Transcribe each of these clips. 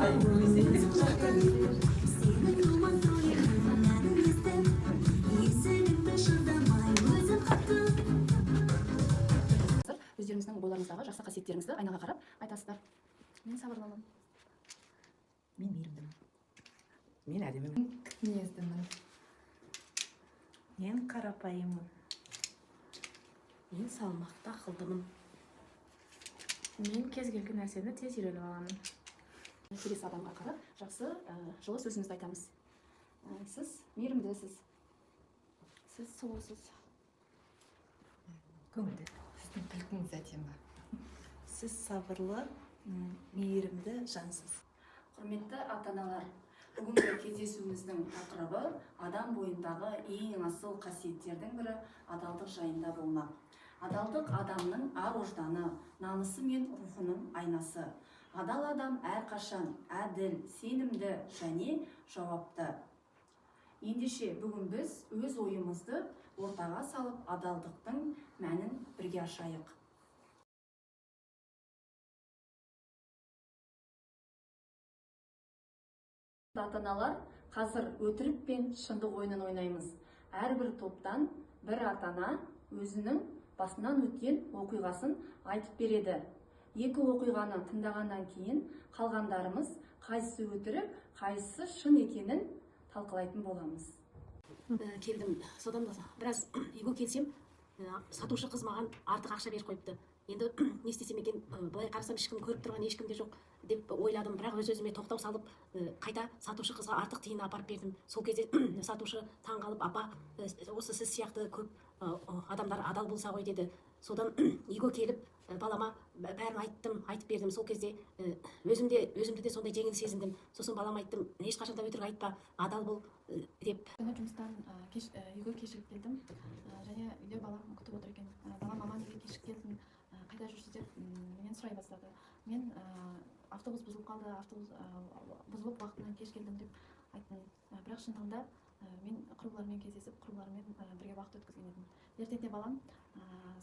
Өздеріңіздің бойларыңыздағы жақсы қасиеттеріңізді айнаға қарап айтасыздар. Мен сабырлымын. Мен мейірімдімін. Мен әдемімін. Мінездімін. Мен қарапайыммын. Мен салмақты ақылдымын. Мен кез келген нәрсені тез үйреніп аламын. Келесі адамға қарап жақсы жылы сөзімізді айтамыз. Сіз мейірімдісіз. Сіз сұлусыз. Көңілді. Сіздің күлкіңіз әдемі. Сіз сабырлы, мейірімді жансыз. Құрметті ата-аналар, бүгінгі кездесуіміздің тақырыбы адам бойындағы ең асыл қасиеттердің бірі адалдық жайында болмақ. Адалдық адамның ар-ожданы, намысы мен рухының айнасы. Адал адам әрқашан әділ, сенімді және жауапты. Ендеше бүгін біз өз ойымызды ортаға салып адалдықтың мәнін бірге ашайық. Ата-аналар, қазір өтірік пен шындық ойынын ойнаймыз. Әрбір топтан бір ата-ана өзінің басынан өткен оқиғасын айтып береді. Екі оқиғаны тыңдағаннан кейін қалғандарымыз қайсысы өтірік, қайсысы шын екенін талқылайтын боламыз. Келдім, содан да біраз үйге келсем, сатушы қыз маған артық ақша беріп қойыпты. Енді не істесем екен, былай қарасам ешкім көріп тұрған ешкім де жоқ деп ойладым, бірақ өз-өзіме тоқтау салып, қайта сатушы қызға артық тиын апарып бердім. Сол кезде сатушы таңғалып, апа, осы сіз сияқты көп адамдар адал болса ғой деді. Содан үйге келіп, балама бәрін айтып бердім. Сол кезде өзімді де сондай жеңіл сезіндім. Сосын балама айттым, ешқашанда өтірік айтпа, адал бол деп. Күні жұмыстан үйге кешігіп келдім, және үйде балам күтіп отыр екен. Балам, мама, неге кешігіп келдің, қайда жүрсіз деп менен сұрай бастады. Мен автобус бұзылып қалды, автобус бұзылып уақытынан кеш келдім деп айттым. Бірақ шындығында мен құрбылармен кездесіп, құрбылармен бірге уақыт өткізген едім. Ертеңде балам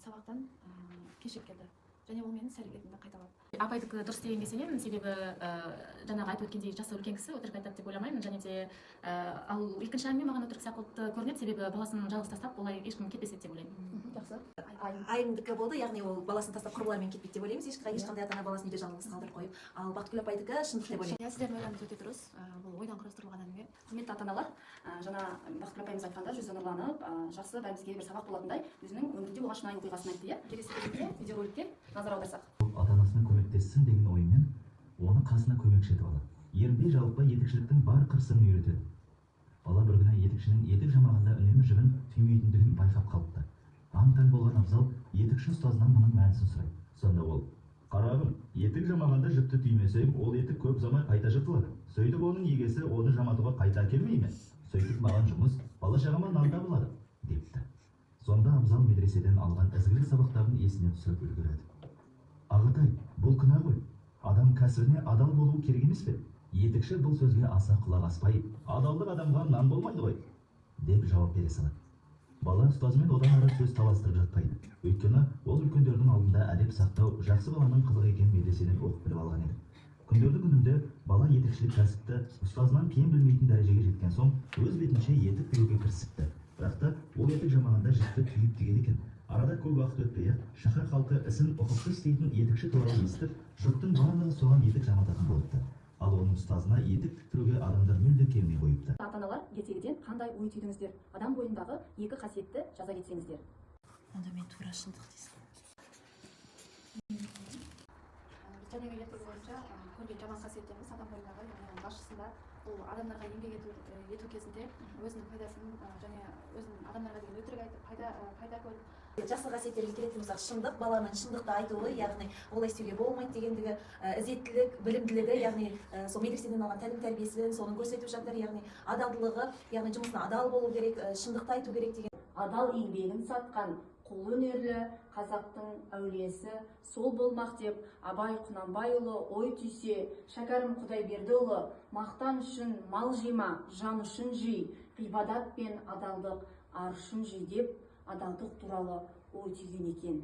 сабақтан кешігіп келді. Және ол менің іс-әрекетімді қайталады. Апайдікі дұрыс дегенге сенемін, себебі жаңағы айтып өткендей жасы үлкен кісі өтірік айтады деп ойламаймын. Және де ал екінші әңгіме маған өтірік сияқты көрінеді, себебі баласын жалғыз тастап олай ешкім кетпес еді деп ойлаймын. Жақсы. Айымдікі болды, яғни ол баласын тастап құрбыларымен кетпейді деп ойлаймыз. Ешқандай ата-ана баласын үйде жалғыз қалдырып қойып. Ал Бақытгүл апайдікі шындық деп ойлаймын. Сіздердің ойларыңыз өте дұрыс. Бұл ойдан құрастырылған әңгіме. Құрметті ата-аналар, жаңа Бақытгүл апайымыз айтқанда жүзі нұрланып, жақсы бәрімізге бір сабақ болатындай өзінің өмірінде болған шынайы оқиғасын айтты, иә? Келесі кезекте видеороликке назар аударсақ. Ата-анасына көмектессін деген оймен оны қасына көмекші етіп алады. Ерінбей жалықпай етікшіліктің бар қыр-сырын үйретеді. Бала бір күні етікшінің етік жамағанда үнемі жібін түймейтіндігін байқап қалыпты. Аң-таң болған Абзал етікші ұстазынан мұның мәнісін сұрайды. Сонда ол: "Қарағым, етік жамағанда жіпті түймесең, ол етік көп ұзамай қайта жыртылады. Сөйтіп оның егесі оны жаматуға қайта әкелмей ме? Сөйтіп маған жұмыс, бала-шағама нан табылады" депті. Сонда Абзал медреседен алған ізгілік сабақтарын есіне түсіріп үлгереді. "Ағатай, бұл күнә ғой. Адам кәсібіне адал болуы керек емес пе?" Етікші бұл сөзге аса құлақ аспай, "Адалдық адамға нан болмайды ғой" деп жауап бере салады. Бала ұстазымен одан ары сөз таластырып жатпайды. Өйткені ол үлкендердің алдында әдеп сақтау жақсы баланың қызық екенін медреседен оқып біліп алған еді. Күндердің күнінде бала етікшілік кәсіпті ұстазынан кем білмейтін дәрежеге жеткен соң өз бетінше етік тігуге кірісіпті. Бірақ та ол етік жамағанда жіпті түйіп тігеді екен. Арада көп уақыт өтпей шаһар халқы ісін ұқыпты істейтін етікші туралы естіп, жұрттың барлығы соған етік жамататын болыпты. Ал оның ұстазына етік тіктіруге адамдар мүлде келмей қойыпты. Ата-аналар, ертегіден қандай ой түйдіңіздер? Адам бойындағы екі қасиетті жаза кетсеңіздер. Онда мен тура шындық дейсің. Және ертегі бойынша көрген жаман қасиеттеріміз адам бойындағы, яғни басшысында бұл адамдарға еңбек ету кезінде өзінің пайдасын және өзінің адамдарға деген өтірік айтып пайда көріп. Жақсы қасиеттерге келетін болсақ, шындық, баланың шындықты айтуы, яғни олай істеуге болмайды дегендігі, ізеттілік, білімділігі, яғни сол медреседен алған тәлім тәрбиесі, соның көрсетіп жатыр, яғни адалдылығы, яғни жұмысына адал болу керек, шындықты айту керек деген. Адал еңбегін сатқан қол өнерлі қазақтың әулиесі сол болмақ деп Абай Құнанбайұлы ой түйсе, Шәкәрім Құдайбердіұлы мақтан үшін мал жима, жан үшін жи, ғибадат пен адалдық ар үшін жи деп адалдық туралы ой түйген екен.